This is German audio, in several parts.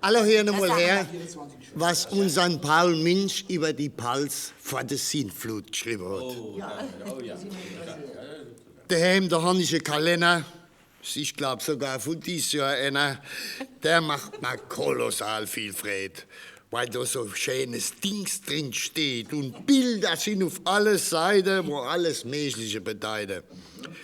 Alle hören mal her, was unser Paul Minch über die Pals vor der Sintflut geschrieben hat. Daheim, da habe ich einen Kalender, ich glaube sogar von dieses Jahr einer, der macht mir kolossal viel Freude, weil da so schönes Dings drin steht und Bilder sind auf alle Seiten, wo alles Menschliche bedeutet.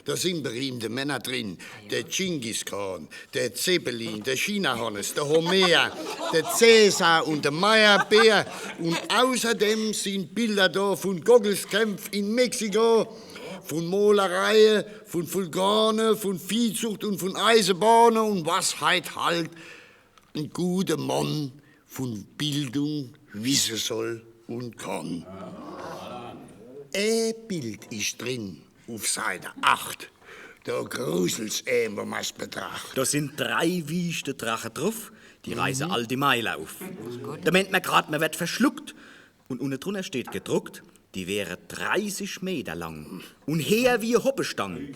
Da sind berühmte Männer drin, der Genghis Khan, der Zeppelin, der Chinahannes, der Homer, der Cäsar und der Meyerbeer. Und außerdem sind Bilder da von Goggleskämpfen in Mexiko, von Malereien, von Vulkanen, von Viehzucht und von Eisenbahnen und was halt ein guter Mann von Bildung wissen soll und kann. Ein Bild ist drin. Auf Seite 8. Da gruselt's wenn man's betrachtet. Da sind 3 wüste Drachen drauf, die reisen all die Meilen auf. Da meint man grad, man wird verschluckt. Und unten drunter steht gedruckt, die wäre 30 Meter lang. Und her wie Hoppestang.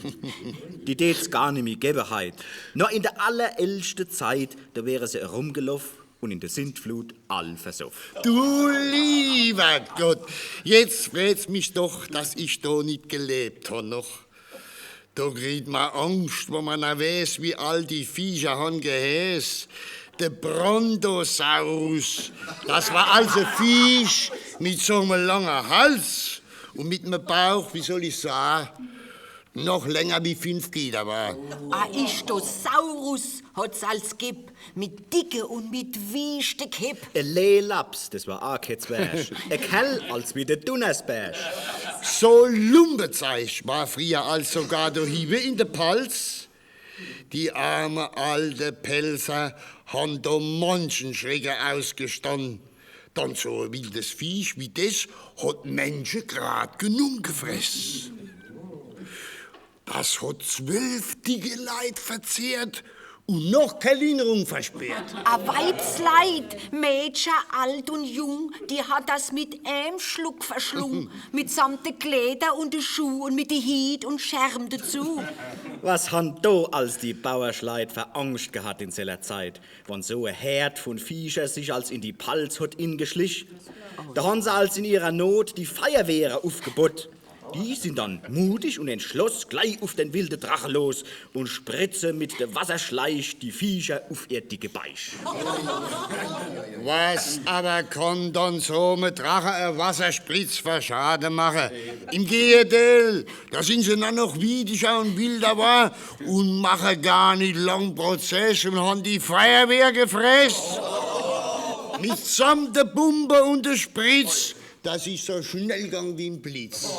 Die tät's gar nicht mehr geben heut. Noch in der allerältesten Zeit, da wäre sie herumgelaufen und in der Sintflut all versoffen. Du lieber Gott, jetzt freut's mich doch, dass ich da nicht gelebt habe noch. Da kriegt man Angst, wo man auch weiß, wie all die Viecher haben geheißen. Der Brontosaurus, das war also Viech mit so einem langen Hals und mit einem Bauch, wie soll ich sagen, noch länger wie 5 Glieder war. Aristosaurus hat's als Gib, mit dicke und mit wüste Kipp. Ein Lehlaps, das war auch kein Zwerg. Ein Kerl als wie der Donnersberg. So Lumbezeich war früher als sogar der Hiebe in der Pals. Die arme alte Pelzer haben da manchen Schrecken ausgestanden. Dann so ein wildes Viech wie das hat Menschen grad genug gefressen. Das hat 12 dicke Leid verzehrt und noch keine Linderung versperrt. A Weibsleid, Mädchen, alt und jung, die hat das mit einem Schluck verschlungen. Mitsamt de Kleider und de Schuh und mit de Hiet und Scherm dazu. Was han da als die Bauerschleid für Angst gehabt in seiner Zeit, wann so ein Herd von Viecher sich als in die Pals hat ingeschlich? Da haben sie als in ihrer Not die Feuerwehre aufgebot. Die sind dann mutig und entschlossen gleich auf den wilden Drachen los und spritzen mit der Wasserschleich die Viecher auf ihr dicke Beisch. Was aber kann dann so mit Drache ein Wasserspritz für Schaden machen? Im Gegenteil, da sind sie dann noch widischer und wilder war und machen gar nicht lang Prozess und haben die Feuerwehr gefressen. Mitsamt der Pumpe und der Spritz. Das ist so schnell gegangen wie ein Blitz.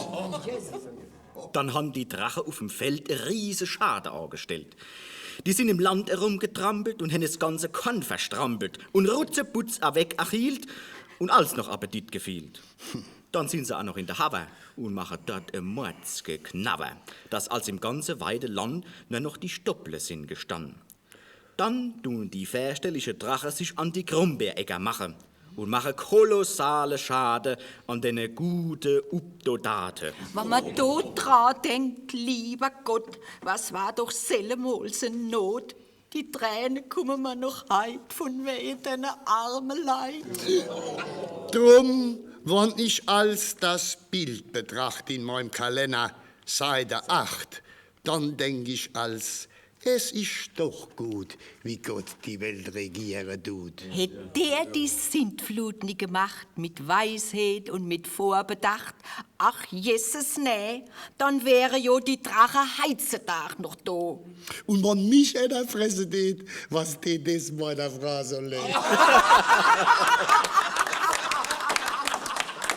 Dann haben die Drachen auf dem Feld eine riesige Schade angestellt. Die sind im Land herumgetrampelt und haben das ganze Korn verstrampelt und rutzeputz weg erhielt und alles noch Appetit gefielt. Dann sind sie auch noch in der Haver und machen dort ein Mordsgeknabber, dass als im ganzen weite Land nur noch die Stopple sind gestanden. Dann tun die fürchterlichen Drachen sich an die Krummbeeregger machen und machen kolossale Schade an den guten Updodate. Wenn man da dran denkt, lieber Gott, was war doch sellemals eine Not. Die Tränen kommen mir noch heut von wegen armen Leid. Drum, wenn ich als das Bild betrachte in meinem Kalender, Seite 8, dann denke ich als, es ist doch gut, wie Gott die Welt regieren tut. Hätt der die Sintflut nie gemacht, mit Weisheit und mit Vorbedacht, ach Jesus, nee, dann wäre jo die Drache heutzutage noch da. Und wenn mich einer fressen tät, was tät das meiner Frau so leid?